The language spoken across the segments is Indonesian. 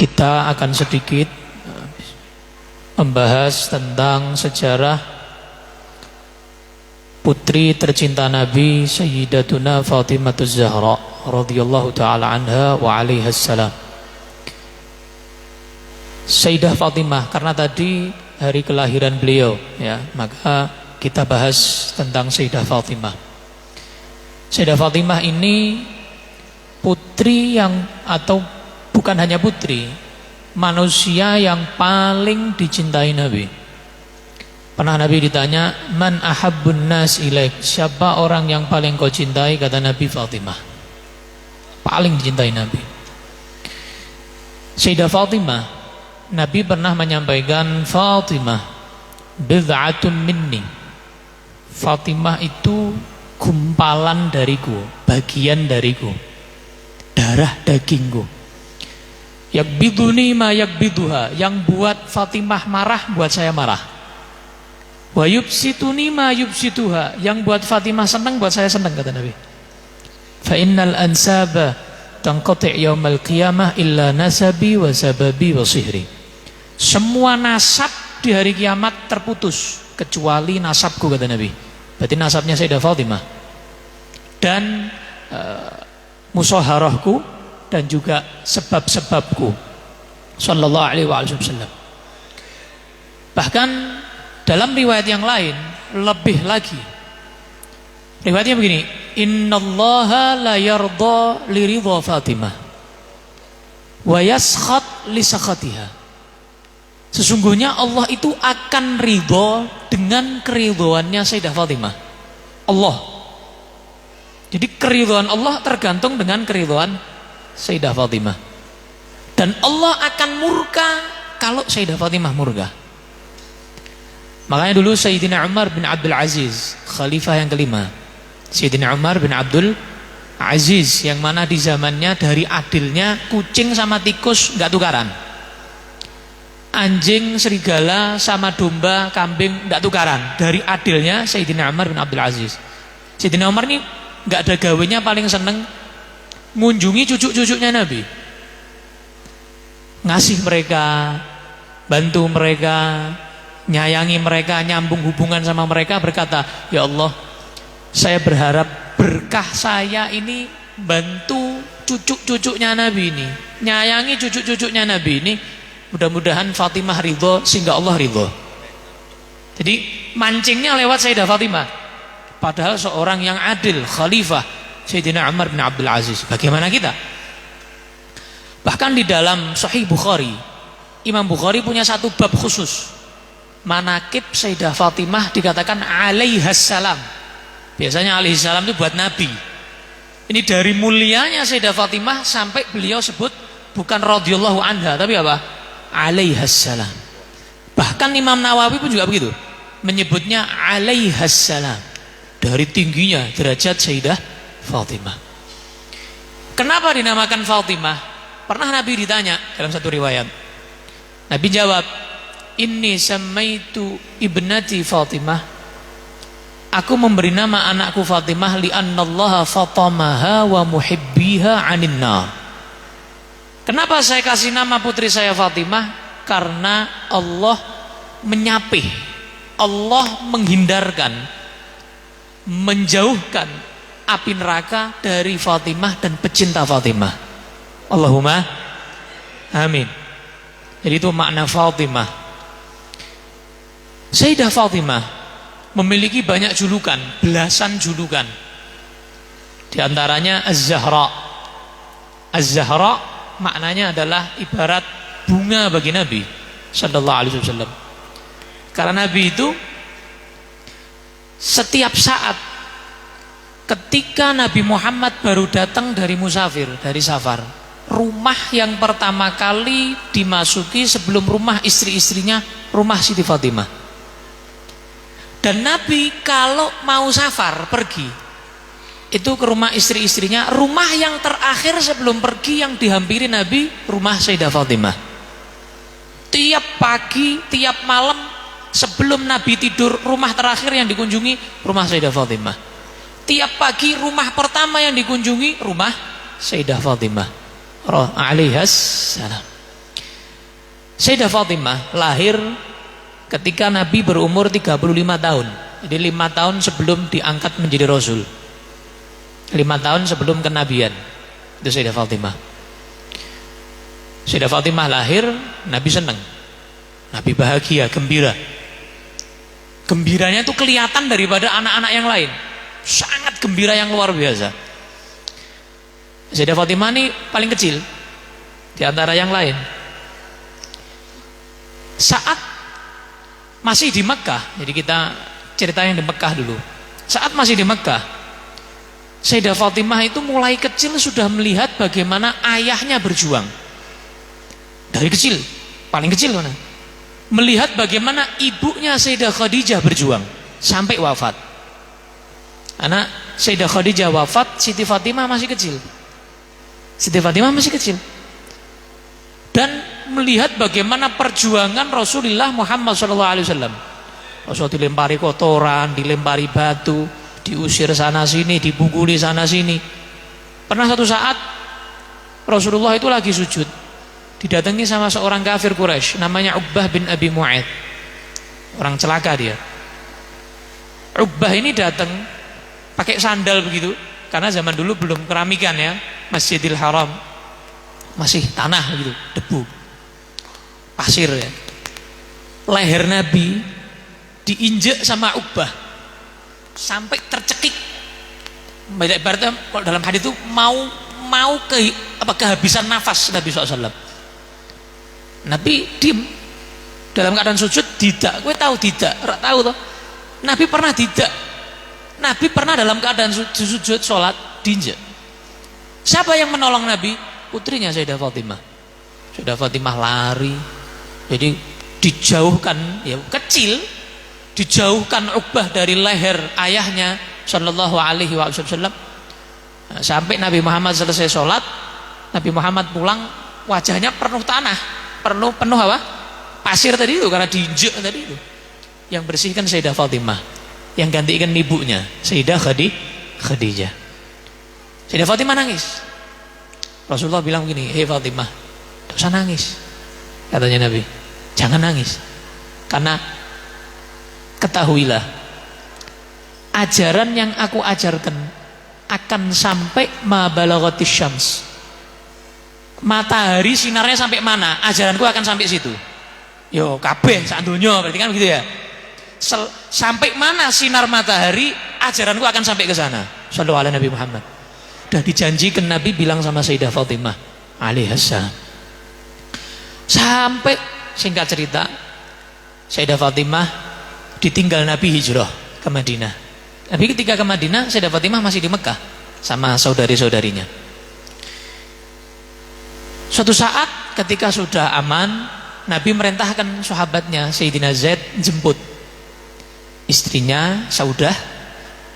Kita akan sedikit membahas tentang sejarah putri tercinta Nabi Sayyidatuna Fatimahuz Zahra radhiyallahu taala anha wa alaihas salam. Sayyidah Fatimah, karena tadi hari kelahiran beliau ya, maka kita bahas tentang Sayyidah Fatimah. Sayyidah Fatimah ini putri yang, atau bukan hanya putri, manusia yang paling dicintai Nabi. Pernah Nabi ditanya, man ahabbun nas ilaik, siapa orang yang paling kau cintai? Kata Nabi, Fatimah. Paling dicintai Nabi. Sayyidah Fatimah, Nabi pernah menyampaikan, Fatimah bid'atun minni, Fatimah itu gumpalan dariku, bagian dariku, darah dagingku. Yakbiduni ma yakbiduha, yang buat Fatimah marah buat saya marah. Wa yubsituni ma yubsituha, yang buat Fatimah senang buat saya senang, kata Nabi. Fa innal ansaba tanqati' yaumal qiyamah illa nasabi wa sababi wa sihri. Semua nasab di hari kiamat terputus kecuali nasabku, kata Nabi. Berarti nasabnya Sayyidah Fatimah. Dan musaharahku dan juga sebab-sebabku sallallahu alaihi wasallam. Bahkan dalam riwayat yang lain lebih lagi. Riwayatnya begini, innallaha la yarda li ridha Fatimah wa yaskhat li sakhatiha. Sesungguhnya Allah itu akan ridha dengan keridhoannya Sayyidah Fatimah. Allah. Jadi keridhaan Allah tergantung dengan keridhaan Sayyidah Fatimah. Dan Allah akan murka kalau Sayyidah Fatimah murka. Makanya dulu Sayyidina Umar bin Abdul Aziz, khalifah yang kelima, Sayyidina Umar bin Abdul Aziz, yang mana di zamannya dari adilnya kucing sama tikus nggak tukaran, anjing, serigala sama domba, kambing nggak tukaran. Dari adilnya Sayyidina Umar bin Abdul Aziz. Sayyidina Umar ini nggak ada gawenya, paling seneng mengunjungi cucu-cucunya Nabi, ngasih mereka, bantu mereka, nyayangi mereka, nyambung hubungan sama mereka, berkata, ya Allah, saya berharap berkah saya ini bantu cucu-cucunya Nabi ini, nyayangi cucu-cucunya Nabi ini, mudah-mudahan Fatimah ridho sehingga Allah ridho. Jadi mancingnya lewat Sayyidah Fatimah, padahal seorang yang adil, khalifah Sayyidina Umar bin Abdul Aziz. Bagaimana kita? Bahkan di dalam Sahih Bukhari, Imam Bukhari punya satu bab khusus, manakib Sayyidah Fatimah, dikatakan alaihas salam. Biasanya alaihis salam itu buat Nabi. Ini dari mulianya Sayyidah Fatimah sampai beliau sebut bukan radhiyallahu anha, tapi apa? Alaihas salam. Bahkan Imam Nawawi pun juga begitu, menyebutnya alaihas salam, dari tingginya derajat Sayyidah Fatimah. Kenapa dinamakan Fatimah? Pernah Nabi ditanya dalam satu riwayat, Nabi jawab, inni samaitu ibnati Fatimah, aku memberi nama anakku Fatimah li'annallaha fatamaha wa muhibbiha 'anil nar. Kenapa saya kasih nama putri saya Fatimah? Karena Allah menyapih, Allah menghindarkan, menjauhkan api neraka dari Fatimah dan pecinta Fatimah. Allahumma amin. Jadi itu makna Fatimah. Sayyidah Fatimah memiliki banyak julukan, belasan julukan. Di antaranya Az-Zahra. Az-Zahra maknanya adalah ibarat bunga bagi Nabi sallallahu alaihi wasallam. Karena Nabi itu setiap saat ketika Nabi Muhammad baru datang dari musafir, dari safar, rumah yang pertama kali dimasuki sebelum rumah istri-istrinya, rumah Siti Fatimah. Dan Nabi kalau mau safar, pergi, itu ke rumah istri-istrinya, rumah yang terakhir sebelum pergi yang dihampiri Nabi, rumah Sayyidah Fatimah. Tiap pagi, tiap malam sebelum Nabi tidur, rumah terakhir yang dikunjungi rumah Sayyidah Fatimah. Tiap pagi rumah pertama yang dikunjungi rumah Sayyidah Fatimah alaihas salam. Sayyidah Fatimah lahir ketika Nabi berumur 35 tahun. Jadi 5 tahun sebelum diangkat menjadi Rasul, 5 tahun sebelum kenabian. Itu Sayyidah Fatimah. Sayyidah Fatimah lahir, Nabi senang, Nabi bahagia, gembira. Gembiranya itu kelihatan daripada anak-anak yang lain. Sangat gembira yang luar biasa. Sayyidah Fatimah ini paling kecil di antara yang lain. Saat masih di Mekah, jadi kita ceritain di Mekah dulu. Saat masih di Mekah, Sayyidah Fatimah itu mulai kecil sudah melihat bagaimana ayahnya berjuang. Dari kecil, paling kecil mana? Melihat bagaimana ibunya Sayyidah Khadijah berjuang sampai wafat. Anak Sayyidah Khadijah wafat, Siti Fatimah masih kecil. Siti Fatimah masih kecil. Dan melihat bagaimana perjuangan Rasulullah Muhammad SAW. Rasul dilempari kotoran, dilempari batu, diusir sana sini, dipukuli sana sini. Pernah satu saat Rasulullah itu lagi sujud, didatangi sama seorang kafir Quraisy namanya Uqbah bin Abi Mu'aid. Orang celaka dia. Uqbah ini datang pakai sandal begitu, karena zaman dulu belum keramikan ya, Masjidil Haram masih tanah gitu, debu, pasir ya. Leher Nabi diinjek sama Uqbah sampai tercekik. Ibaratnya kalau dalam hadis itu mau kehabisan nafas Nabi SAW. Nabi diem dalam keadaan sujud, tidak. Kowe tahu tidak? Ora tahu toh. Nabi pernah tidak. Nabi pernah dalam keadaan sujud sholat diinjek. Siapa yang menolong Nabi? Putrinya Sayyidah Fatimah. Sayyidah Fatimah lari. Jadi dijauhkan, ya kecil, dijauhkan Uqbah dari leher ayahnya sallallahu alaihi wasallam. Sampai Nabi Muhammad selesai sholat, Nabi Muhammad pulang, wajahnya penuh tanah, penuh apa? Pasir tadi itu, karena diinjek tadi itu. Yang bersihkan Sayyidah Fatimah, yang gantikan ibunya Sayyidah Khadijah. Sayyidah Fatimah nangis. Rasulullah bilang begini, "Hei Fatimah, tidak usah nangis." Katanya Nabi, "Jangan nangis. Karena ketahuilah, ajaran yang aku ajarkan akan sampai ma balaghatis syams." Matahari sinarnya sampai mana, ajaranku akan sampai situ. Yo kabeh sak donya, berarti kan begitu ya. Sampai mana sinar matahari, ajaranku akan sampai ke sana. Shallallahu alaihi Nabi Muhammad. Sudah dijanjikan Nabi bilang sama Sayyidah Fatimah alaihassalam. Sampai singkat cerita, Sayyidah Fatimah ditinggal Nabi hijrah ke Madinah. Nabi ketika ke Madinah, Sayyidah Fatimah masih di Mekah sama saudari-saudarinya. Suatu saat ketika sudah aman, Nabi merintahkan sahabatnya Sayyidina Zaid jemput istrinya Saudah,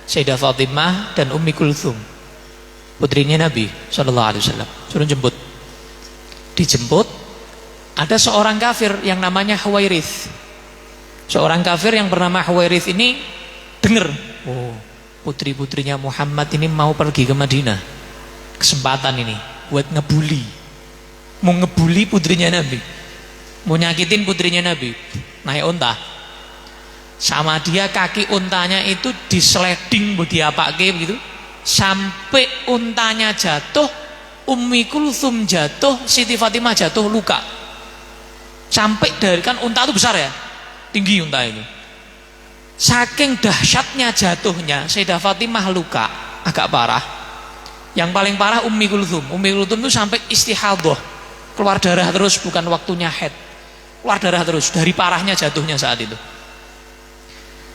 Sayyidah Fatimah dan Ummi Kulthum, putrinya Nabi SAW. Suruh jemput. Dijemput, ada seorang kafir yang namanya Huwairith. Seorang kafir yang bernama Huwairith ini dengar, oh, putri-putrinya Muhammad ini mau pergi ke Madinah. Kesempatan ini buat ngebuli. Mau ngebuli putrinya Nabi, mau nyakitin putrinya Nabi. Naik unta, sama dia kaki untanya itu disleding, mau diapake begitu, sampai untanya jatuh, Ummi Kulthum jatuh, Siti Fatimah jatuh, luka. Sampai dari, kan unta itu besar ya, tinggi unta ini. Saking dahsyatnya jatuhnya, Sayyidah Fatimah luka agak parah. Yang paling parah Ummi Kulthum. Ummi Kulthum itu sampai istihadhah, keluar darah terus, bukan waktunya haid, keluar darah terus dari parahnya jatuhnya saat itu.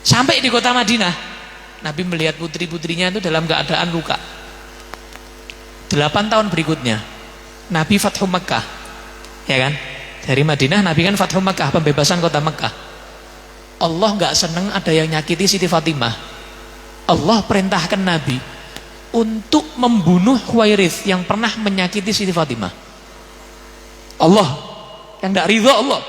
Sampai di kota Madinah, Nabi melihat putri-putrinya itu dalam keadaan luka. 8 tahun berikutnya Nabi Fathu Makkah, ya kan? Dari Madinah Nabi kan Fathu Makkah, pembebasan kota Makkah. Allah nggak seneng ada yang nyakiti Siti Fatimah. Allah perintahkan Nabi untuk membunuh Huwairith yang pernah menyakiti Siti Fatimah. Allah yang tidak ridho, Allah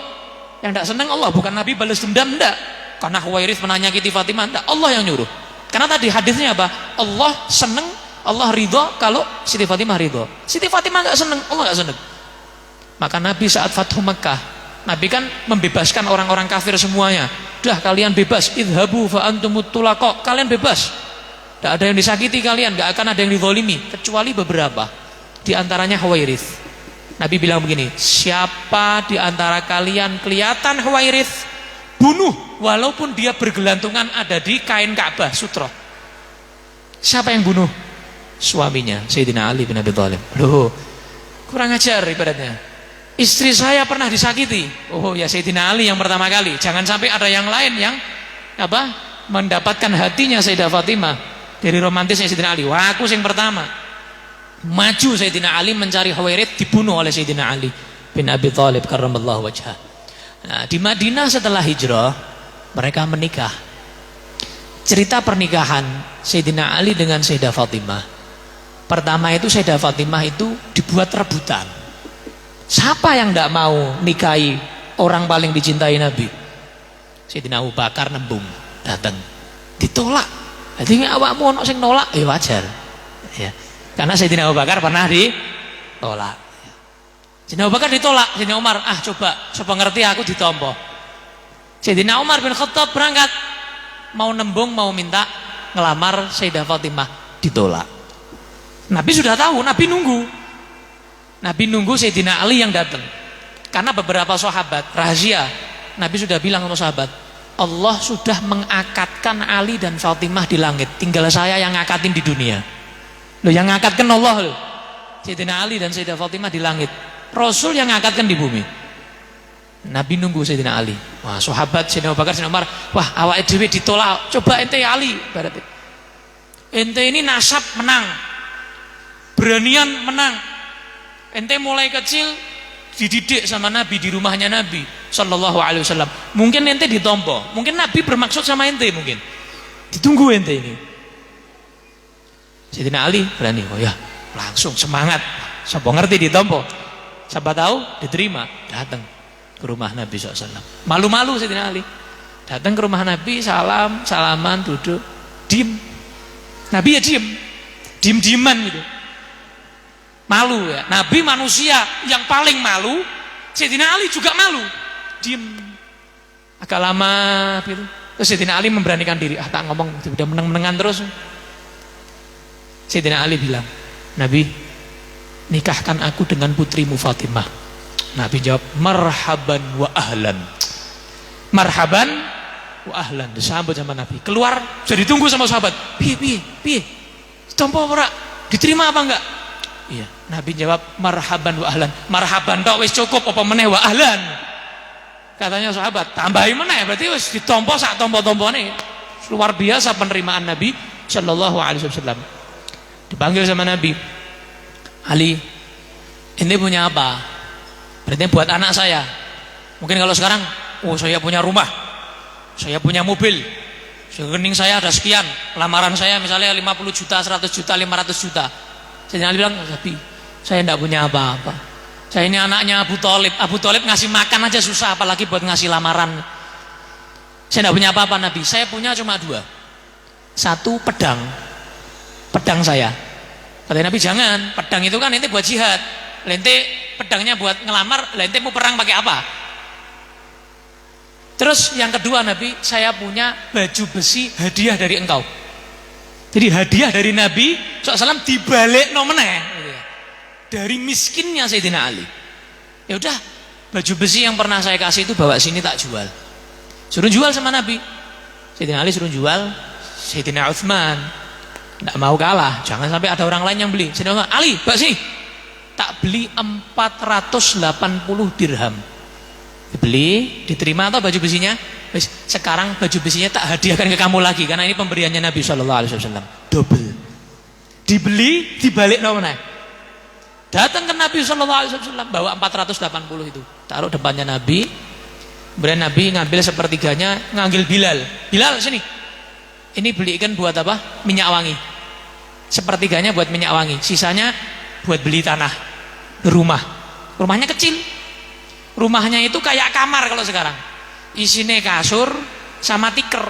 yang tidak senang, Allah, bukan Nabi balas dendam, tidak. Karena Huwairith pernah nyakiti Fatimah, tidak. Allah yang nyuruh. Karena tadi hadisnya apa? Allah senang, Allah ridho kalau Siti Fatimah ridho. Siti Fatimah nggak senang, Allah nggak senang. Maka Nabi saat Fathu Makkah Nabi kan membebaskan orang-orang kafir semuanya. Dah kalian bebas, idhabu fa antumut tulaqa, kalian bebas. Tidak ada yang disakiti kalian, gak akan ada yang dizalimi kecuali beberapa. Di antaranya Huwairits. Nabi bilang begini, siapa di antara kalian kelihatan Huwairits, bunuh walaupun dia bergelantungan ada di kain Ka'bah sutra. Siapa yang bunuh? Suaminya Sayyidina Ali bin Abi Thalib. Loh, kurang ajar ibaratnya. Istri saya pernah disakiti. Oh ya, Sayyidina Ali yang pertama kali. Jangan sampai ada yang lain yang mendapatkan hatinya Sayyidah Fatimah dari romantisnya Sayyidina Ali. Wah, aku yang pertama. Maju Sayyidina Ali mencari Huwairits, dibunuh oleh Sayyidina Ali bin Abi Thalib karramallahu wajhah. Nah, di Madinah setelah hijrah mereka menikah. Cerita pernikahan Sayyidina Ali dengan Sayyidah Fatimah. Pertama itu Sayyidah Fatimah itu dibuat rebutan. Siapa yang tidak mau nikahi orang paling dicintai Nabi? Sayyidina Abu Bakar nembung, datang, ditolak. Jadi awakmu ono sing nolak, ya wajar. Ya. Karena Sayyidina Abu Bakar pernah ditolak. Sayyidina Abu Bakar ditolak, Sayyidina Umar, coba ngerti aku ditompo. Sayyidina Umar bin Khattab berangkat, mau nembung, mau minta ngelamar Sayyidah Fatimah, ditolak. Nabi sudah tahu, Nabi nunggu Sayyidina Ali yang datang. Karena beberapa sahabat rahasia, Nabi sudah bilang sama sahabat, Allah sudah mengakatkan Ali dan Fatimah di langit, tinggal saya yang ngakatin di dunia. Loh, yang ngakatkan Allah loh. Sayyidina Ali dan Sayyidah Fatimah di langit, Rasul yang ngakatkan di bumi. Nabi nunggu Sayyidina Ali. Wah, sahabat Sayyidina Abu Bakar, Sayyidina Umar, wah awake dhewe ditolak, coba ente Ali berarti. Ente ini nasab menang, beranian menang. Ente mulai kecil dididik sama Nabi di rumahnya Nabi Sallallahu Alaihi Wasallam. Mungkin ente ditompo, mungkin Nabi bermaksud sama ente, mungkin ditunggu ente ini. Sayyidina Ali berani, oh ya langsung semangat. Siapa ngerti ditompo, siapa tahu diterima, datang ke rumah Nabi SAW. Malu-malu Sayyidina Ali, datang ke rumah Nabi, salaman, duduk, diem. Nabi ya diem-dieman gitu. Malu ya, Nabi manusia yang paling malu, Sayyidina Ali juga malu, diem agak lama gitu. Terus Sayyidina Ali memberanikan diri, tak ngomong, udah meneng-menengan terus. Sayyidina Ali bilang, Nabi, nikahkan aku dengan putrimu Fatimah. Nabi jawab, marhaban wa ahlan. Marhaban wa ahlan, disambut sama Nabi. Keluar, jadi tunggu sama sahabat, piye tompo ora, diterima apa enggak? Iya, Nabi jawab marhaban wa ahlan. Marhaban tok wis cukup, apa meneh wa ahlan. Katanya sahabat, tambahi meneh, berarti wis ditompo sak tompo-tompone. Luar biasa penerimaan Nabi Sallallahu Alaihi Wasallam. Dipanggil sama Nabi, Ali, ini punya apa? Berarti buat anak saya. Mungkin kalau sekarang, oh saya punya rumah, saya punya mobil, rekening saya ada sekian, lamaran saya misalnya 50 juta, 100 juta, 500 juta. Sayyidina Ali bilang, tapi saya tidak punya apa-apa. Saya ini anaknya Abu Thalib. Abu Thalib ngasih makan aja susah, apalagi buat ngasih lamaran. Saya tidak punya apa-apa Nabi. Saya punya cuma 2. Satu pedang saya. Kata Nabi, jangan, pedang itu kan ente buat jihad. Lente pedangnya buat ngelamar, lente mau perang pakai apa? Terus yang kedua Nabi, saya punya baju besi hadiah dari engkau. Jadi hadiah dari Nabi SAW dibalik nomeneh dari miskinnya Sayyidina Ali. Ya udah, baju besi yang pernah saya kasih itu bawa sini tak jual. Suruh jual sama Nabi. Sayyidina Ali suruh jual. Sayyidina Utsman tidak mau kalah, jangan sampai ada orang lain yang beli. Sayyidina Utsman, Ali, bawa sini. Tak beli 480 dirham. Dibeli, diterima atau baju besinya? Sekarang baju besinya tak hadiahkan ke kamu lagi, karena ini pemberiannya Nabi Shallallahu Alaihi Wasallam. Double. Dibeli, dibalik nomornya. Datang ke Nabi Shallallahu Alaihi Wasallam bawa 480 itu, taruh depannya Nabi. Kemudian Nabi ngambil sepertiganya, ngambil Bilal. Bilal sini. Ini belikan buat apa? Minyak wangi. Sepertiganya buat minyak wangi, sisanya buat beli tanah, rumah. Rumahnya kecil. Rumahnya itu kayak kamar kalau sekarang. Isinya kasur sama tikar.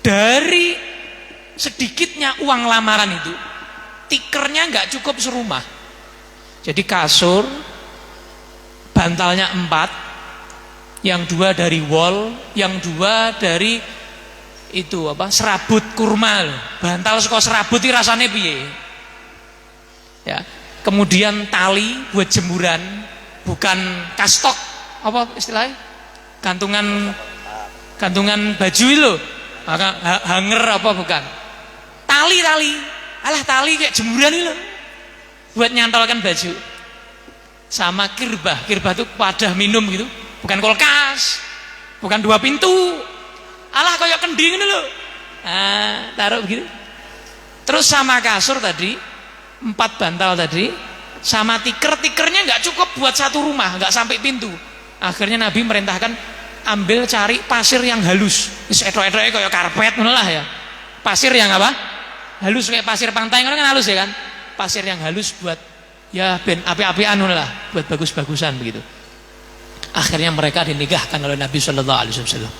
Dari sedikitnya uang lamaran itu, tikernya nggak cukup serumah. Jadi kasur, bantalnya 4, yang 2 dari wol, yang 2 dari itu serabut kurma loh. Bantal saka serabut iki rasane piye? Ya. Kemudian tali buat jemuran, bukan kastok, apa istilahnya? Gantungan baju itu loh. Hanger apa bukan? Tali. Alah tali kayak jemuran itu loh. Buat nyantolkan baju. Sama kirbah itu wadah minum gitu, bukan kulkas, bukan 2 pintu. Alah kayak kending itu loh. Taruh begitu. Terus sama kasur tadi, 4 bantal tadi, sama tikernya nggak cukup buat 1 rumah, nggak sampai pintu. Akhirnya Nabi merintahkan ambil cari pasir yang halus. Etok-etoknya kayak karpet lah ya. Pasir yang apa? Halus kayak pasir pantai kan halus ya kan? Pasir yang halus buat ya ben api-apian lah, buat bagus-bagusan begitu. Akhirnya mereka dinikahkan oleh Nabi sallallahu alaihi wasallam.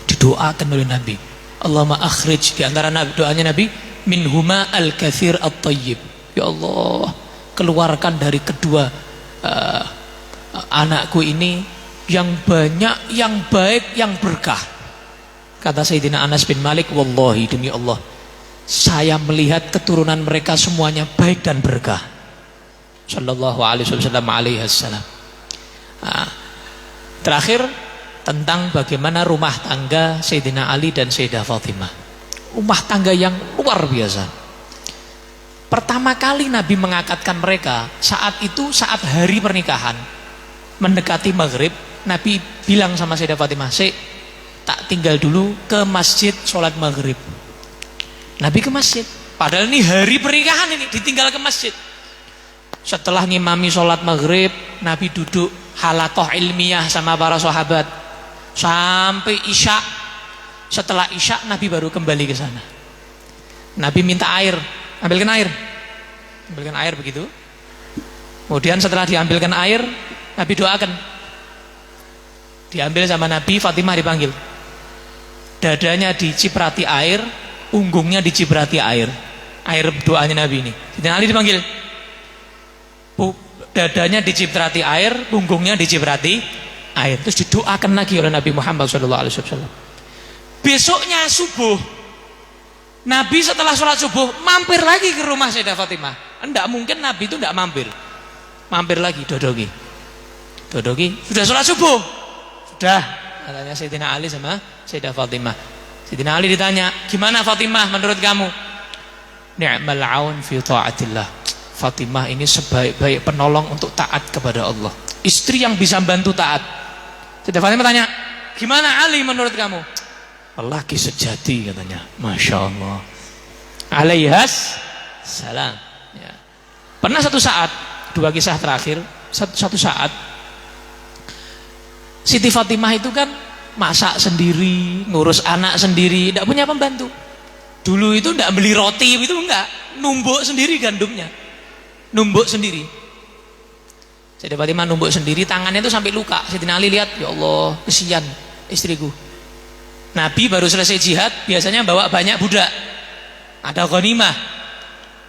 Didoakan oleh Nabi. Allahumma akhrij, di antara doanya Nabi, minhuma al-katsir at-thayyib. Ya Allah, keluarkan dari kedua anakku ini yang banyak, yang baik, yang berkah. Kata Sayyidina Anas bin Malik, wallahi demi Allah, saya melihat keturunan mereka semuanya baik dan berkah. Sallallahu alaihi wasallam. Terakhir tentang bagaimana rumah tangga Sayyidina Ali dan Sayyidah Fatimah. Rumah tangga yang luar biasa. Pertama kali Nabi mengakadkan mereka saat hari pernikahan, mendekati maghrib. Nabi bilang sama Sayyidah Fatimah, tak tinggal dulu ke masjid sholat maghrib. Nabi ke masjid, padahal ini hari pernikahan, ini ditinggal ke masjid. Setelah ngimami sholat maghrib, Nabi duduk halaqah ilmiah sama para sahabat sampai isya. Setelah isya Nabi baru kembali ke sana. Nabi minta air, ambilkan air begitu. Kemudian setelah diambilkan air, Nabi doakan. Diambil sama Nabi, Fatimah dipanggil. Dadanya diciprati air, punggungnya diciprati air. Air doanya Nabi ini. Sayyidina Ali dipanggil. Dadanya diciprati air, punggungnya diciprati air. Terus didoakan lagi oleh Nabi Muhammad SAW. Besoknya subuh, Nabi setelah sholat subuh mampir lagi ke rumah Sayyidah Fatimah. Enggak mungkin Nabi itu enggak mampir. Mampir lagi, dodogi. Sudah sholat subuh? Sudah, katanya Sayyidina Ali sama Sayyidah Fatimah. Sayyidina Ali ditanya, gimana Fatimah menurut kamu? Ni'mal aun fi ta'atillah. Fatimah ini sebaik-baik penolong untuk taat kepada Allah. Istri yang bisa bantu taat. Sayyidah Fatimah tanya, gimana Ali menurut kamu? Lelaki sejati katanya. Masya Allah. Alaihas salam. Ya. Pernah satu saat, 2 kisah terakhir, satu saat Siti Fatimah itu kan masak sendiri, ngurus anak sendiri, tidak punya pembantu. Dulu itu tidak beli roti, itu enggak, numbuk sendiri gandumnya, numbuk sendiri. Siti Fatimah numbuk sendiri, tangannya itu sampai luka. Sayyidina Ali lihat, ya Allah, kesian istriku. Nabi baru selesai jihad, biasanya bawa banyak budak, ada ghanimah.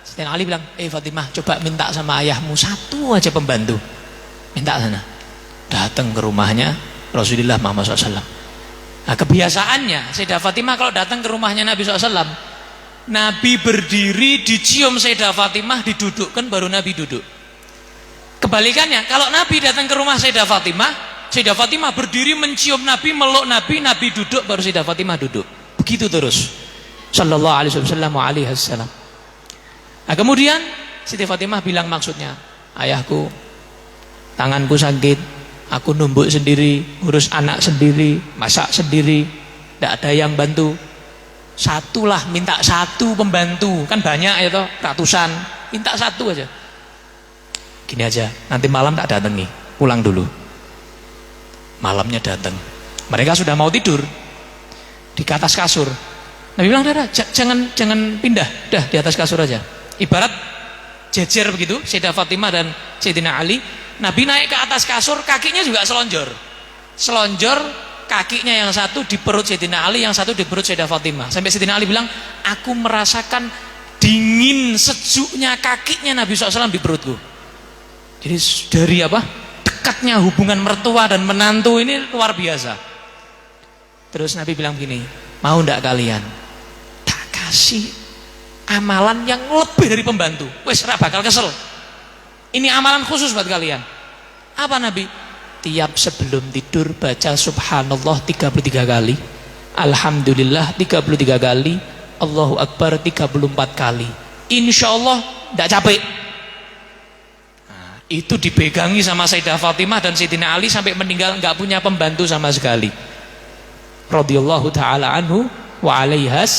Sayyidina Ali bilang, Fatimah, coba minta sama ayahmu 1 aja pembantu, minta sana. Datang ke rumahnya Rasulullah Muhammad SAW. Nah, kebiasaannya Sayyidah Fatimah kalau datang ke rumahnya Nabi SAW, Nabi berdiri, dicium Sayyidah Fatimah, didudukkan, baru Nabi duduk. Kebalikannya, kalau Nabi datang ke rumah Sayyidah Fatimah berdiri mencium Nabi, meluk Nabi, Nabi duduk, baru Sayyidah Fatimah duduk. Begitu terus sallallahu alaihi wasallam. Nah, kemudian Sayyidah Fatimah bilang maksudnya, ayahku, tanganku sakit, aku numbuk sendiri, urus anak sendiri, masak sendiri, tidak ada yang bantu. Satulah, minta 1 pembantu, kan banyak ya toh, ratusan, minta 1 aja. Gini aja, nanti malam tak datangi, pulang dulu. Malamnya datang, mereka sudah mau tidur di atas kasur. Nabi bilang, jangan pindah, dah di atas kasur aja. Ibarat jejer begitu, Sayyidah Fatimah dan Sayyidina Ali. Nabi naik ke atas kasur, kakinya juga selonjor, kakinya yang satu di perut Sayyidina Ali, yang satu di perut Sayyidah Fatimah. Sampai Sayyidina Ali bilang, aku merasakan dingin sejuknya kakinya Nabi SAW di perutku. Jadi dari dekatnya hubungan mertua dan menantu ini luar biasa. Terus Nabi bilang gini, mau ndak kalian tak kasih amalan yang lebih dari pembantu? Wes ra bakal kesel. Ini amalan khusus buat kalian. Apa Nabi? Tiap sebelum tidur baca subhanallah 33 kali, alhamdulillah 33 kali, Allahu Akbar 34 kali. Insya Allah tidak capek. Nah, itu dipegangi sama Sayyidah Fatimah dan Sayyidina Ali sampai meninggal nggak punya pembantu sama sekali. Radhiyallahu taala anhu wa alaihas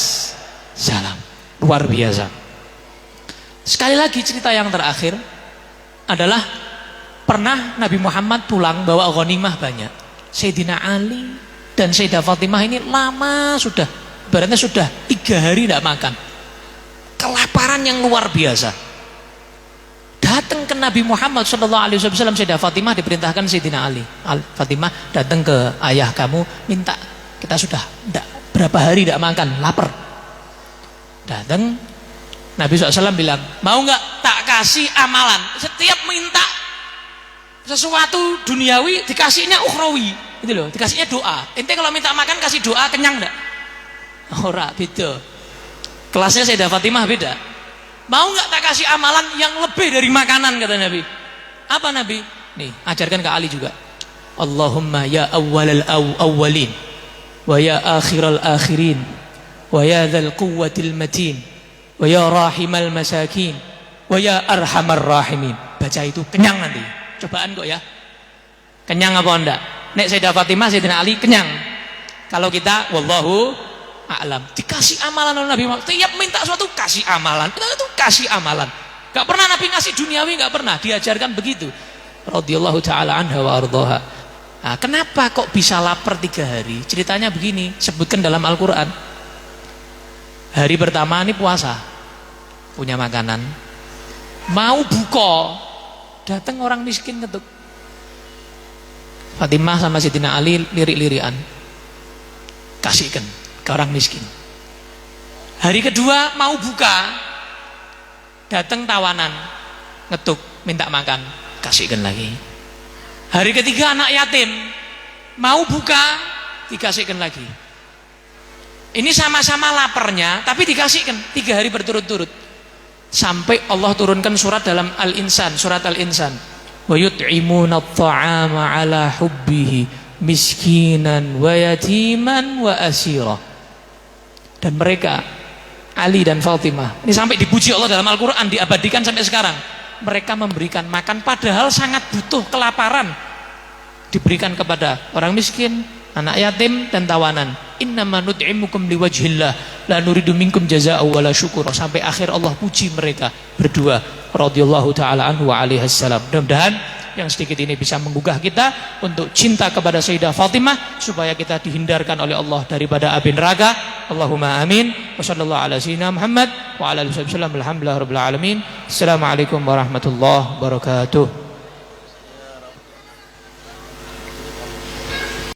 salam. Luar biasa. Sekali lagi cerita yang terakhir adalah pernah Nabi Muhammad pulang bawa ghanimah banyak. Sayyidina Ali dan Sayyidah Fatimah ini lama sudah, ibaratnya sudah 3 hari tidak makan. Kelaparan yang luar biasa. Datang ke Nabi Muhammad SAW, Sayyidah Fatimah diperintahkan Sayyidina Ali, Fatimah datang ke ayah kamu, minta, kita sudah berapa hari tidak makan, lapar. Datang Nabi SAW bilang, mau nggak tak kasih amalan? Setiap minta sesuatu duniawi dikasihnya ukhrawi, gitu loh, dikasihnya doa. Ente kalau minta makan kasih doa, kenyang enggak? Ora, beda. Kelasnya Sayyidah Fatimah beda. Mau nggak tak kasih amalan yang lebih dari makanan, kata Nabi. Apa Nabi? Nih, ajarkan ke Ali juga. Allahumma ya awwalal awwalin wa ya akhiral akhirin wa ya dzal quwwatil matin wa ya rahimal masakin wa ya arhamar rahimin. Baca itu kenyang nanti. Cobaan kok ya. Kenyang apa enggak? Nek Sayyidah Fatimah, Sayyidina Ali kenyang. Kalau kita wallahu a'lam, dikasih amalan oleh Nabi Muhammad. Tiap minta sesuatu kasih amalan. Kita itu kasih amalan. Gak pernah Nabi ngasih duniawi, gak pernah. Diajarkan begitu. Radhiyallahu taala anha wa ardhaha. Nah, kenapa kok bisa lapar 3 hari? Ceritanya begini, sebutkan dalam Al-Qur'an. Hari pertama ini puasa, punya makanan. Mau buka, datang orang miskin ketuk. Fatimah sama Sayyidina Ali lirik-lirikan, kasihkan ke orang miskin. Hari kedua mau buka, datang tawanan, ngetuk, minta makan, kasihkan lagi. Hari ketiga anak yatim, mau buka, dikasihkan lagi. Ini sama-sama laparnya, tapi dikasihkan 3 hari berturut-turut. Sampai Allah turunkan surat dalam Al-Insan, surat Al-Insan. Wa yut'imuna at-ta'ama 'ala hubbihi miskinan wa yatiman wa asira. Dan mereka, Ali dan Fatimah, ini sampai dipuji Allah dalam Al-Quran, diabadikan sampai sekarang. Mereka memberikan makan padahal sangat butuh, kelaparan, diberikan kepada orang miskin, anak yatim dan tawanan. Innama nut'imukum liwajhillah la nuridu minkum jazaa'an wala syukur. Sampai akhir Allah puji mereka berdua radhiyallahu taala anhu wa alaihi salam. Mudah-mudahan yang sedikit ini bisa menggugah kita untuk cinta kepada Sayyidah Fatimah, supaya kita dihindarkan oleh Allah daripada api neraka. Allahumma amin. Wa sallallahu ala sayyidina Muhammad wa ala alihi wasallam. Alhamdulillahirabbil alamin. Assalamualaikum warahmatullahi wabarakatuh.